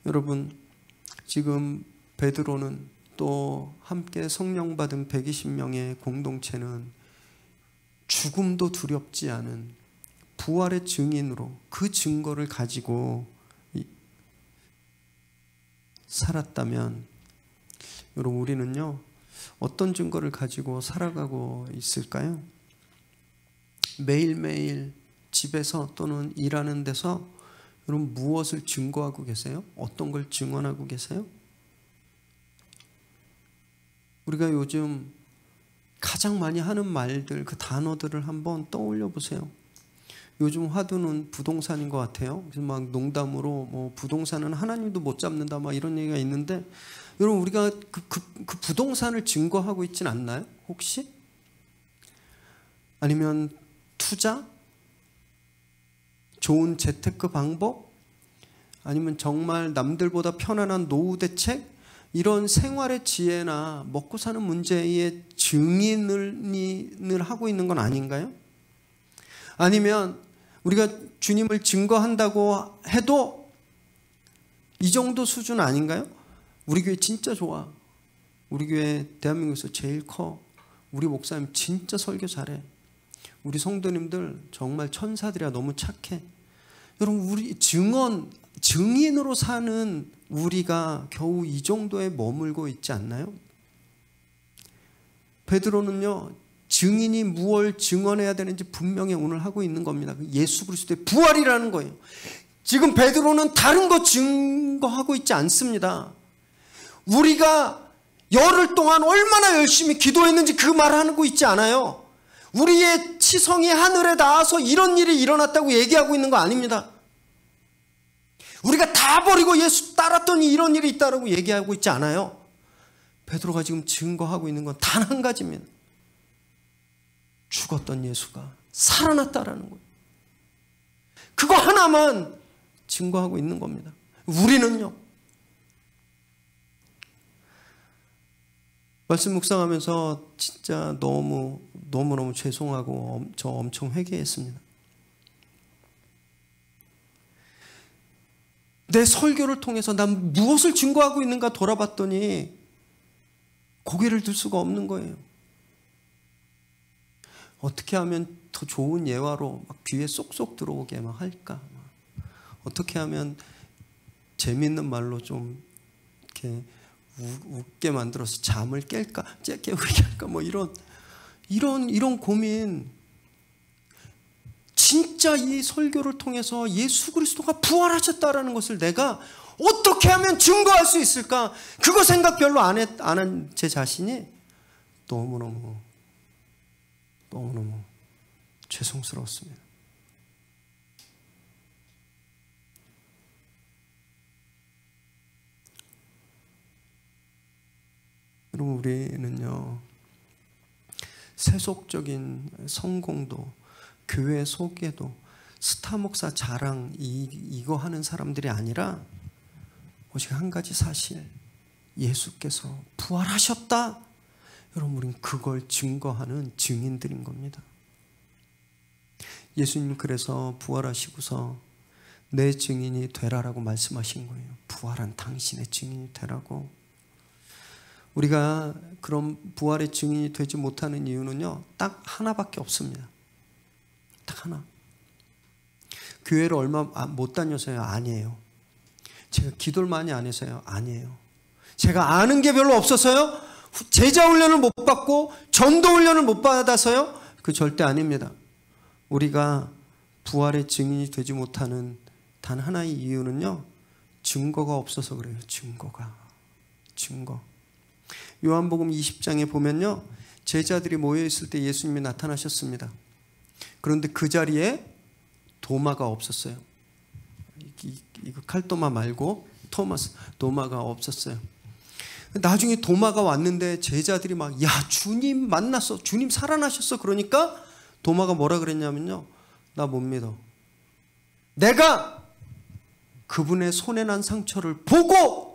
여러분, 지금 베드로는 또 함께 성령 받은 120명의 공동체는 죽음도 두렵지 않은 부활의 증인으로 그 증거를 가지고 살았다면, 여러분, 우리는요 어떤 증거를 가지고 살아가고 있을까요? 매일매일 집에서 또는 일하는 데서 여러분 무엇을 증거하고 계세요? 어떤 걸 증언하고 계세요? 우리가 요즘 가장 많이 하는 말들, 그 단어들을 한번 떠올려 보세요. 요즘 화두는 부동산인 것 같아요. 그래서 막 농담으로 부동산은 하나님도 못 잡는다, 막 이런 얘기가 있는데, 여러분, 우리가 그 부동산을 증거하고 있진 않나요? 혹시? 아니면 투자? 좋은 재테크 방법? 아니면 정말 남들보다 편안한 노후 대책? 이런 생활의 지혜나 먹고 사는 문제의 증인을 하고 있는 건 아닌가요? 아니면 우리가 주님을 증거한다고 해도 이 정도 수준 아닌가요? 우리 교회 진짜 좋아. 우리 교회 대한민국에서 제일 커. 우리 목사님 진짜 설교 잘해. 우리 성도님들 정말 천사들이야. 너무 착해. 여러분, 우리 증인으로 사는 우리가 겨우 이 정도에 머물고 있지 않나요? 베드로는요, 증인이 무엇을 증언해야 되는지 분명히 오늘 하고 있는 겁니다. 예수 그리스도의 부활이라는 거예요. 지금 베드로는 다른 거 증거하고 있지 않습니다. 우리가 열흘 동안 얼마나 열심히 기도했는지 그 말을 하고 있지 않아요. 우리의 치성이 하늘에 닿아서 이런 일이 일어났다고 얘기하고 있는 거 아닙니다. 우리가 다 버리고 예수 따랐더니 이런 일이 있다고 얘기하고 있지 않아요. 베드로가 지금 증거하고 있는 건 단 한 가지입니다. 죽었던 예수가 살아났다라는 거예요. 그거 하나만 증거하고 있는 겁니다. 우리는요, 말씀 묵상하면서 진짜 너무너무 죄송하고 저 엄청 회개했습니다. 내 설교를 통해서 난 무엇을 증거하고 있는가 돌아봤더니 고개를 들 수가 없는 거예요. 어떻게 하면 더 좋은 예화로 막 귀에 쏙쏙 들어오게 막 할까? 어떻게 하면 재미있는 말로 좀 이렇게 웃게 만들어서 잠을 깰까? 깨우게 할까? 뭐 이런 고민. 진짜 이 설교를 통해서 예수 그리스도가 부활하셨다라는 것을 내가 어떻게 하면 증거할 수 있을까? 그거 생각 별로 안 한 제 자신이 너무너무 죄송스러웠습니다. 여러분, 우리는요, 세속적인 성공도, 교회 속에도 스타 목사 자랑 이거 하는 사람들이 아니라 오직 한 가지 사실, 예수께서 부활하셨다. 여러분, 우린 그걸 증거하는 증인들인 겁니다. 예수님 그래서 부활하시고서 내 증인이 되라라고 말씀하신 거예요. 부활한 당신의 증인이 되라고. 우리가 그런 부활의 증인이 되지 못하는 이유는요, 딱 하나밖에 없습니다. 딱 하나. 교회를 얼마 못 다녀서요? 아니에요. 제가 기도를 많이 안 해서요? 아니에요. 제가 아는 게 별로 없어서요? 제자 훈련을 못 받고 전도 훈련을 못 받아서요? 그 절대 아닙니다. 우리가 부활의 증인이 되지 못하는 단 하나의 이유는요, 증거가 없어서 그래요. 증거. 요한복음 20장에 보면요, 제자들이 모여있을 때 예수님이 나타나셨습니다. 그런데 그 자리에 도마가 없었어요. 이거 칼도마 말고 도마가 없었어요. 나중에 도마가 왔는데 제자들이 막, 야, 주님 만났어, 주님 살아나셨어. 그러니까 도마가 뭐라 그랬냐면요, 나 못 믿어. 내가 그분의 손에 난 상처를 보고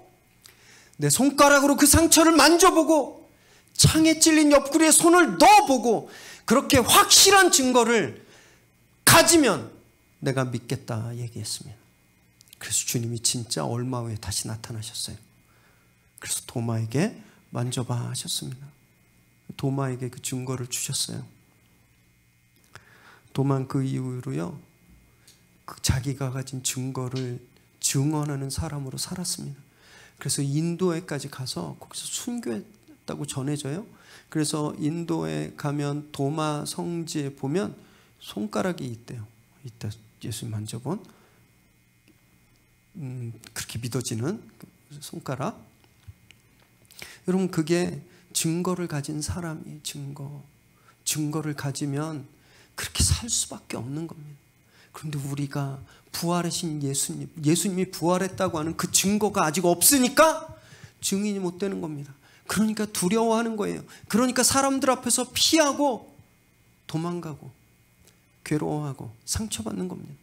내 손가락으로 그 상처를 만져보고 창에 찔린 옆구리에 손을 넣어보고 그렇게 확실한 증거를 가지면 내가 믿겠다 얘기했습니다. 그래서 주님이 진짜 얼마 후에 다시 나타나셨어요. 그래서 도마에게 만져봐 하셨습니다. 도마에게 그 증거를 주셨어요. 도마는 그 이후로요, 자기가 가진 증거를 증언하는 사람으로 살았습니다. 그래서 인도에까지 가서 거기서 순교했다고 전해져요. 그래서 인도에 가면 도마 성지에 보면 손가락이 있대요. 이때 예수님 만져본 그렇게 믿어지는 손가락. 여러분, 그게 증거를 가진 사람이 증거를 가지면 그렇게 살 수밖에 없는 겁니다. 그런데 우리가 부활하신 예수님이 부활했다고 하는 그 증거가 아직 없으니까 증인이 못 되는 겁니다. 그러니까 두려워하는 거예요. 그러니까 사람들 앞에서 피하고 도망가고 괴로워하고 상처받는 겁니다.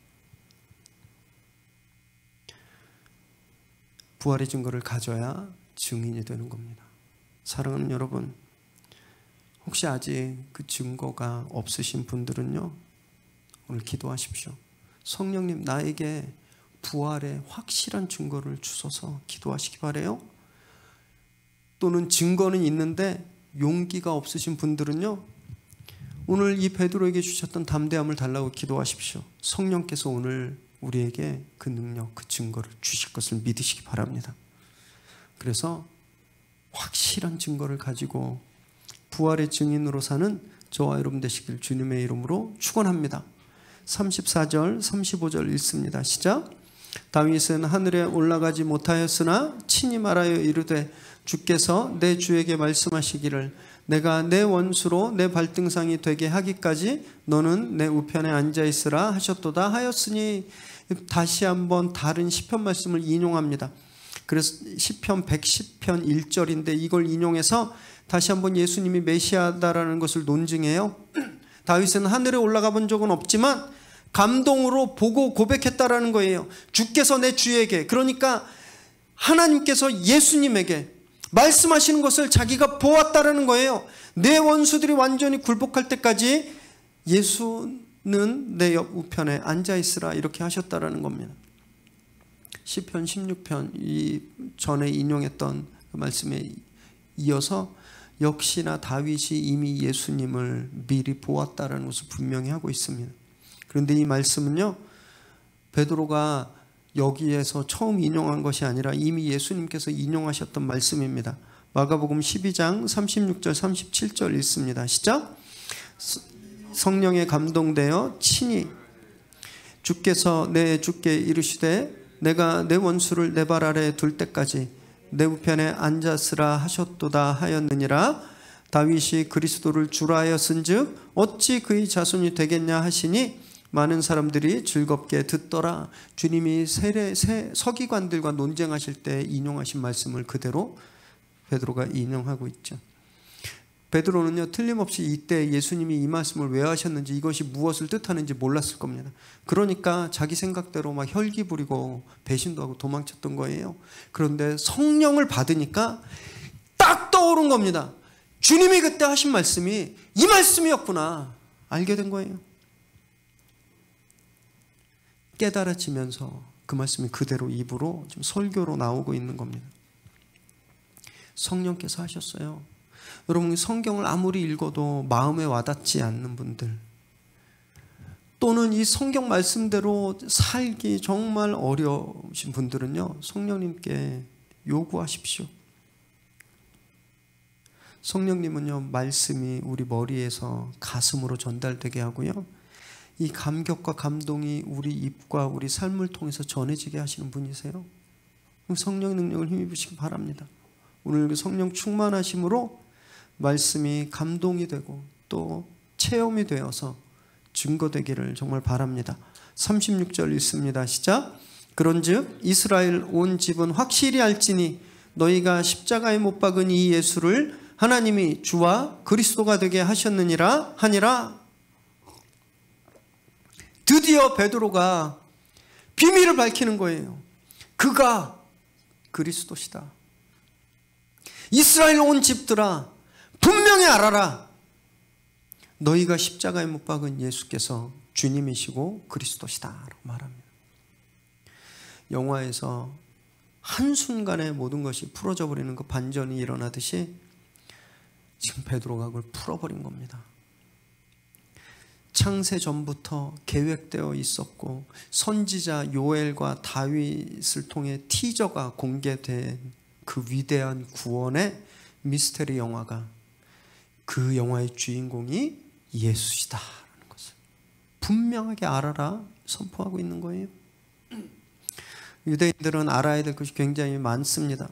부활의 증거를 가져야 증인이 되는 겁니다. 사랑하는 여러분, 혹시 아직 그 증거가 없으신 분들은요, 오늘 기도하십시오. 성령님, 나에게 부활의 확실한 증거를 주셔서 기도하시기 바라요. 또는 증거는 있는데 용기가 없으신 분들은요, 오늘 이 베드로에게 주셨던 담대함을 달라고 기도하십시오. 성령께서 오늘 우리에게 그 능력, 그 증거를 주실 것을 믿으시기 바랍니다. 그래서 확실한 증거를 가지고 부활의 증인으로 사는 저와 여러분 되시길 주님의 이름으로 축원합니다. 34절, 35절 읽습니다. 시작. 다윗은 하늘에 올라가지 못하였으나 친히 말하여 이르되 주께서 내 주에게 말씀하시기를 내가 내 원수로 내 발등상이 되게 하기까지 너는 내 우편에 앉아있으라 하셨도다 하였으니, 다시 한번 다른 시편 말씀을 인용합니다. 그래서 시편 110편 1절인데 이걸 인용해서 다시 한번 예수님이 메시아다라는 것을 논증해요. 다윗은 하늘에 올라가 본 적은 없지만 감동으로 보고 고백했다라는 거예요. 주께서 내 주에게, 그러니까 하나님께서 예수님에게 말씀하시는 것을 자기가 보았다라는 거예요. 내 원수들이 완전히 굴복할 때까지 예수는 내 옆 우편에 앉아있으라 이렇게 하셨다라는 겁니다. 시편 16편 이 전에 인용했던 그 말씀에 이어서 역시나 다윗이 이미 예수님을 미리 보았다라는 것을 분명히 하고 있습니다. 그런데 이 말씀은요, 베드로가 여기에서 처음 인용한 것이 아니라 이미 예수님께서 인용하셨던 말씀입니다. 마가복음 12장 36절 37절 읽습니다. 시작. 성령에 감동되어 친히 주께서 내 주께 이르시되 내가 내 원수를 내 발 아래 둘 때까지 내 우편에 앉았으라 하셨도다 하였느니라. 다윗이 그리스도를 주라 하였은즉 어찌 그의 자손이 되겠냐 하시니 많은 사람들이 즐겁게 듣더라. 주님이 서기관들과 논쟁하실 때 인용하신 말씀을 그대로 베드로가 인용하고 있죠. 베드로는요, 틀림없이 이때 예수님이 이 말씀을 왜 하셨는지, 이것이 무엇을 뜻하는지 몰랐을 겁니다. 그러니까 자기 생각대로 막 혈기 부리고 배신도 하고 도망쳤던 거예요. 그런데 성령을 받으니까 딱 떠오른 겁니다. 주님이 그때 하신 말씀이 이 말씀이었구나 알게 된 거예요. 깨달아지면서 그 말씀이 그대로 입으로 지금 설교로 나오고 있는 겁니다. 성령께서 하셨어요. 여러분, 성경을 아무리 읽어도 마음에 와닿지 않는 분들, 또는 이 성경 말씀대로 살기 정말 어려우신 분들은요, 성령님께 요구하십시오. 성령님은요, 말씀이 우리 머리에서 가슴으로 전달되게 하고요, 이 감격과 감동이 우리 입과 우리 삶을 통해서 전해지게 하시는 분이세요. 성령의 능력을 힘입으시기 바랍니다. 오늘 그 성령 충만하심으로 말씀이 감동이 되고 또 체험이 되어서 증거되기를 정말 바랍니다. 36절 읽습니다. 시작. 그런즉 이스라엘 온 집은 확실히 알지니 너희가 십자가에 못 박은 이 예수를 하나님이 주와 그리스도가 되게 하셨느니라 하니라. 드디어 베드로가 비밀을 밝히는 거예요. 그가 그리스도시다. 이스라엘 온 집들아, 분명히 알아라. 너희가 십자가에 못 박은 예수께서 주님이시고 그리스도시다라고 말합니다. 영화에서 한순간에 모든 것이 풀어져 버리는 그 반전이 일어나듯이 지금 베드로가 그걸 풀어버린 겁니다. 창세 전부터 계획되어 있었고 선지자 요엘과 다윗을 통해 티저가 공개된 그 위대한 구원의 미스테리 영화가, 그 영화의 주인공이 예수시다라는 것을 분명하게 알아라 선포하고 있는 거예요. 유대인들은 알아야 될 것이 굉장히 많습니다.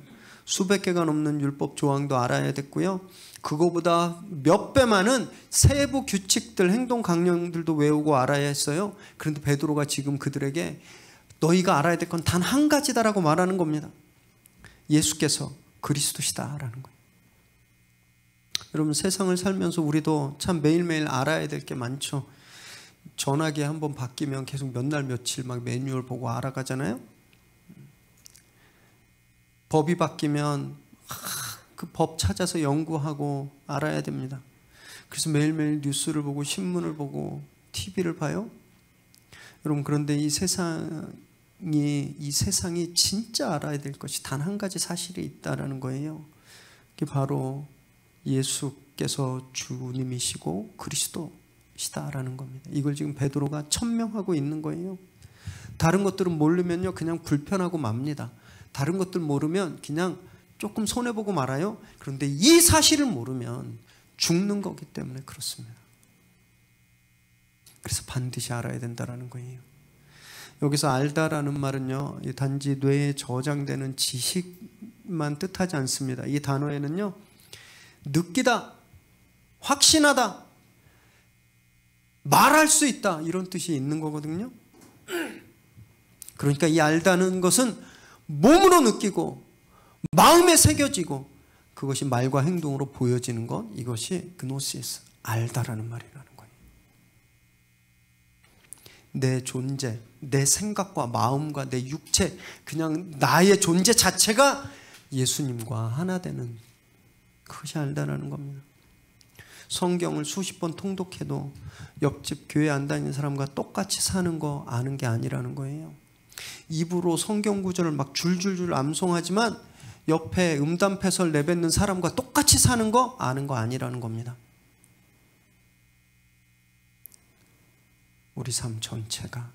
수백 개가 넘는 율법 조항도 알아야 됐고요, 그거보다 몇 배 많은 세부 규칙들, 행동 강령들도 외우고 알아야 했어요. 그런데 베드로가 지금 그들에게 너희가 알아야 될 건 단 한 가지다라고 말하는 겁니다. 예수께서 그리스도시다라는 거예요. 여러분, 세상을 살면서 우리도 참 매일매일 알아야 될 게 많죠. 전화기 한번 바뀌면 계속 몇 날 며칠 막 매뉴얼 보고 알아가잖아요. 법이 바뀌면 그 법 찾아서 연구하고 알아야 됩니다. 그래서 매일매일 뉴스를 보고 신문을 보고 TV를 봐요. 여러분, 그런데 이 세상이 진짜 알아야 될 것이 단 한 가지 사실이 있다라는 거예요. 그게 바로 예수께서 주님이시고 그리스도시다라는 겁니다. 이걸 지금 베드로가 천명하고 있는 거예요. 다른 것들은 모르면요, 그냥 불편하고 맙니다. 다른 것들 모르면 그냥 조금 손해보고 말아요. 그런데 이 사실을 모르면 죽는 거기 때문에 그렇습니다. 그래서 반드시 알아야 된다는 거예요. 여기서 알다라는 말은요, 단지 뇌에 저장되는 지식만 뜻하지 않습니다. 이 단어에는요, 느끼다, 확신하다, 말할 수 있다, 이런 뜻이 있는 거거든요. 그러니까 이 알다는 것은 몸으로 느끼고 마음에 새겨지고 그것이 말과 행동으로 보여지는 것, 이것이 그노시스, 알다라는 말이라는 거예요. 내 존재, 내 생각과 마음과 내 육체, 그냥 나의 존재 자체가 예수님과 하나 되는, 그것이 알다라는 겁니다. 성경을 수십 번 통독해도 옆집 교회 안 다니는 사람과 똑같이 사는 거 아는 게 아니라는 거예요. 입으로 성경 구절을 막 줄줄줄 암송하지만 옆에 음담패설 내뱉는 사람과 똑같이 사는 거 아는 거 아니라는 겁니다. 우리 삶 전체가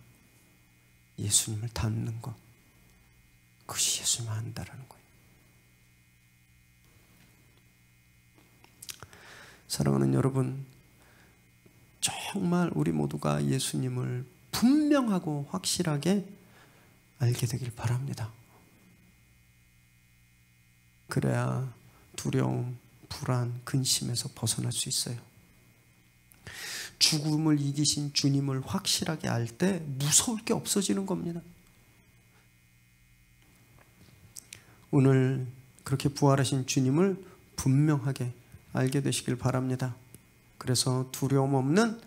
예수님을 닮는 것, 그것이 예수님을 안다라는 거예요. 사랑하는 여러분, 정말 우리 모두가 예수님을 분명하고 확실하게 알게 되길 바랍니다. 그래야 두려움, 불안, 근심에서 벗어날 수 있어요. 죽음을 이기신 주님을 확실하게 알 때 무서울 게 없어지는 겁니다. 오늘 그렇게 부활하신 주님을 분명하게 알게 되시길 바랍니다. 그래서 두려움 없는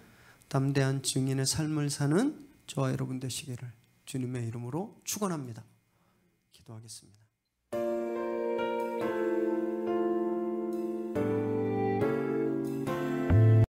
담대한 증인의 삶을 사는 저와 여러분 되시기를 주님의 이름으로 축원합니다. 기도하겠습니다.